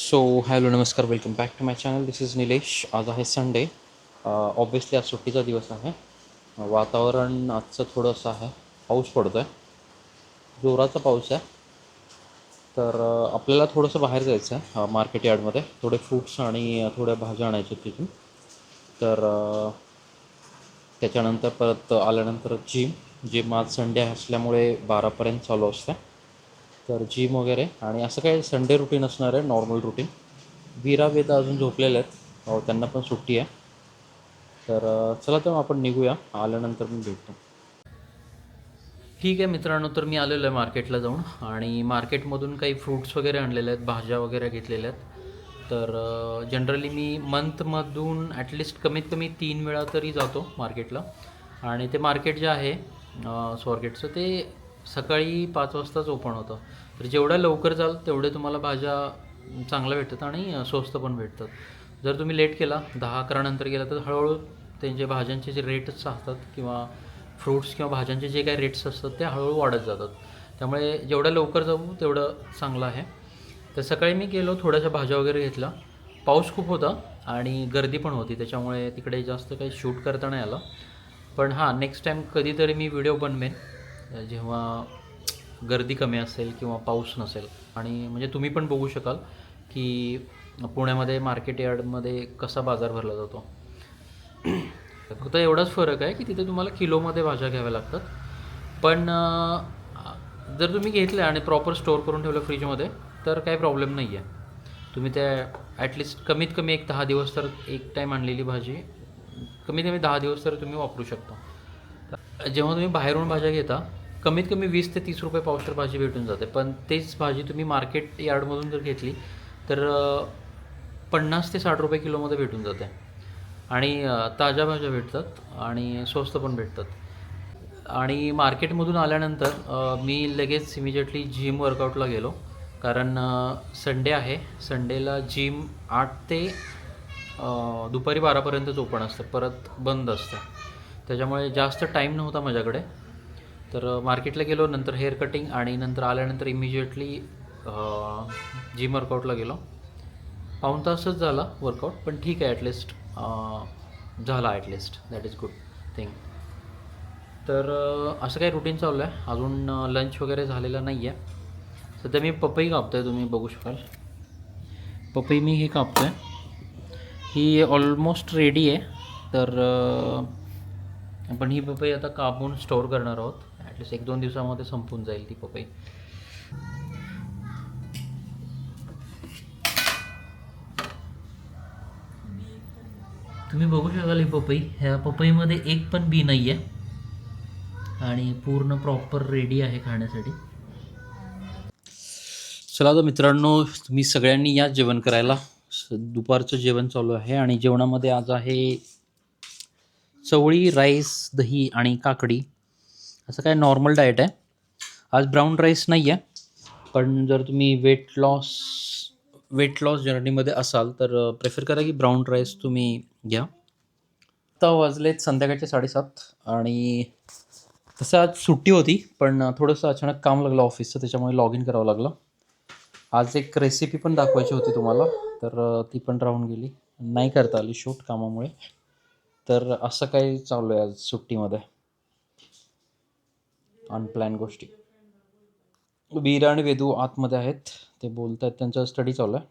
So hello नमस्कार, welcome back to my channel. This is Nilesh. आज आहे संडे. ऑब्वियसली आज सुट्टीचा दिवस आहे. वातावरण आजचं थोडंसं आहे, पाऊस पडतो आहे, जोराचा पाऊस आहे. तर आपल्याला थोडंसं बाहेर जायचं आहे मार्केट यार्डमध्ये. थोडे फ्रूट्स आणि थोड्या भाज्या आणायच्या तिथून. तर त्याच्यानंतर परत आल्यानंतर जिम आज संडे असल्यामुळे 12पर्यंत चालू असते. तर जिम वगैरे आणि असं काही संडे रुटीन असणार आहे, नॉर्मल रुटीन. वीरा वेदा अजून झोपलेले आहेत, त्यांना पण सुट्टी आहे. तर चला तर आपण निघूया, आल्यानंतर मी भेटतो. ठीक आहे मित्रांनो, तर मी आलेलो आहे मार्केटला जाऊन आणि मार्केटमधून काही फ्रूट्स वगैरे आणलेले आहेत, भाज्या वगैरे घेतलेल्या आहेत. तर जनरली मी मंथमधून ॲटलिस्ट कमीत कमी 3 वेळा तरी जातो मार्केटला. आणि ते मार्केट जे आहे स्वारगेटचं, ते सकाळी 5 वाजताच ओपन होतं. तर जेवढ्या लवकर जाल तेवढे तुम्हाला भाज्या चांगल्या भेटतात आणि स्वस्त पण भेटतात. जर तुम्ही लेट केला, 10-11 नंतर गेला, तर हळूहळू त्यांचे भाज्यांचे जे रेट्स असतात किंवा फ्रूट्स किंवा भाज्यांचे जे काही रेट्स असतात ते हळूहळू वाढत जातात. त्यामुळे जेवढं लवकर जाऊ तेवढं चांगलं आहे. तर सकाळी मी गेलो, थोड्याशा भाज्या वगैरे घेतल्या. पाऊस खूप होता आणि गर्दी पण होती, त्याच्यामुळे तिकडे जास्त काही शूट करता नाही आलं. पण हां, नेक्स्ट टाईम कधीतरी मी व्हिडिओ बनवेन जेव्हा गर्दी कमी असेल किंवा पाऊस नसेल. आणि म्हणजे तुम्ही पण बघू शकाल की पुण्यामध्ये मार्केट यार्डमध्ये कसा बाजार भरला जातो. फक्त एवढाच फरक आहे की तिथे तुम्हाला किलोमध्ये भाज्या घ्याव्या लागतात. पण जर तुम्ही घेतल्या आणि प्रॉपर स्टोअर करून ठेवलं फ्रीजमध्ये तर काही प्रॉब्लेम नाही आहे. तुम्ही त्या ॲटलिस्ट कमीत कमी 10 दिवस तर एक टाईम आणलेली भाजी कमीत कमी 10 दिवस तर तुम्ही वापरू शकता. जेव्हा तुम्ही बाहेरून भाज्या घेता, कमीत कमी 20 ते 30 रुपये पावशेर भाजी भेटून जाते. पण तेच भाजी तुम्ही मार्केट यार्डमधून जर घेतली तर 50 ते 60 रुपये किलोमध्ये भेटून जाते. आणि ताज्या भाज्या भेटतात आणि स्वस्त पण भेटतात. आणि मार्केटमधून आल्यानंतर मी लगेच इमिजिएटली जिम वर्कआउटला गेलो. कारण संडे आहे. संडेला जिम 8 ते दुपारी 12पर्यंतच ओपन असतं, परत बंद असतं. त्याच्यामुळे जास्त टाईम नव्हता माझ्याकडे. तर मार्केटला गेलो, नंतर हेअर कटिंग आणि नंतर आल्यानंतर इमिजिएटली जिम वर्कआउटला गेलो. पाऊण तासच झाला वर्कआउट, पण ठीक आहे, ॲटलिस्ट झाला at least. That is good thing. तर असं काही रुटीन चालू आहे. अजून लंच वगैरे झालेलं नाही आहे. सध्या मी पपई कापतो आहे, तुम्ही बघू शकाल. पपई मी हे कापतो आहे, ही ऑलमोस्ट रेडी आहे. तर आपण ही पपई आता कापून स्टोअर करणार आहोत. ॲटलिस्ट 1-2 दिवसामध्ये संपून जाईल ती पपई. तुम्ही बघू शकाल ही पपई, ह्या पपईमध्ये एक पण बी नाही आहे आणि पूर्ण प्रॉपर रेडी आहे खाण्यासाठी. चला तर मित्रांनो, तुम्ही सगळ्यांनी या जेवण करायला. दुपारचं जेवण चालू आहे आणि जेवणामध्ये आज आहे चवळी, राईस, दही आणि काकडी. असं काय नॉर्मल डाएट आहे. आज ब्राऊन राईस नाही आहे, पण जर तुम्ही वेट लॉस जर्नीमध्ये असाल तर प्रेफर करा की ब्राऊन राईस तुम्ही घ्या. आता वाजलेत संध्याकाळचे 7:30 आणि तसं आज सुट्टी होती, पण थोडंसं अचानक काम लागलं ऑफिसचं, त्याच्यामुळे लॉग इन करावं लागलं. आज एक रेसिपी पण दाखवायची होती तुम्हाला, तर ती पण राहून गेली, नाही करता आली शूट कामामुळे. तर असं काही चालू आहे आज सुट्टीमध्ये, अनप्लॅन गोष्टी. वीरा आणि वेदू आतमध्ये आहेत, ते बोलत आहेत, त्यांचा स्टडी चालू आहे.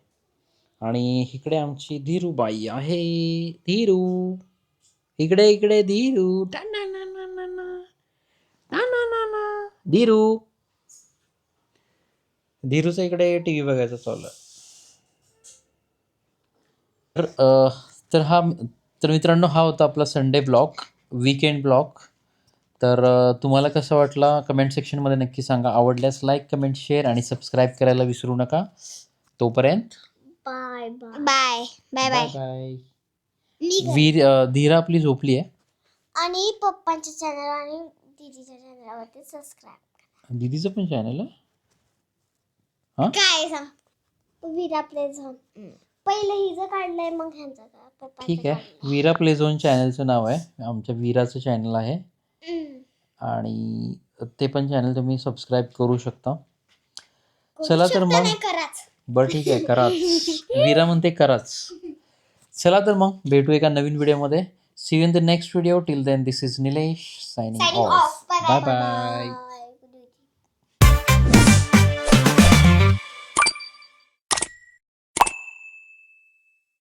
आणि इकडे आमची धीरूबाई आहे. धीरू इकडे इकडे, धीरू धीरू धीरूचा इकडे टी व्ही बघायचा चालू आहे. तर तर हा तर मित्रांनो, हा होता आपला संडे ब्लॉग, वीकेंड ब्लॉग. तर तुम्हाला कसा वाटला कमेंट सेक्शनमध्ये नक्की सांगा. आवडल्यास लाईक, कमेंट, शेअर आणि सबस्क्राईब करायला विसरू नका. तोपर्यंत bye bye bye bye bye bye. Bye. Dhira आपली झोपली आहे. आणि पप्पांच्या चॅनल आणि दीदीच्या चॅनलवरती सबस्क्राईब. दीदीचं पण चॅनल आहे. हां, काय सांग, विरा प्ले झोन पहिलं हिचं काढलंय, मग ह्यांचं का पप्पा. ठीक आहे. वीरा प्ले झोन चॅनलचं नाव आहे, आमच्या वीराचं चॅनल आहे. आणि ते पण चॅनल तुम्ही सबस्क्राईब करू शकता. चला तर मग. बरं ठीक आहे कराच. वीरा म्हणते कराच. चला तर मग भेटू एका नवीन व्हिडिओमध्ये. See you in the next video. Till then this is Nilesh signing Signing off. off. Bye bye bye. Bye.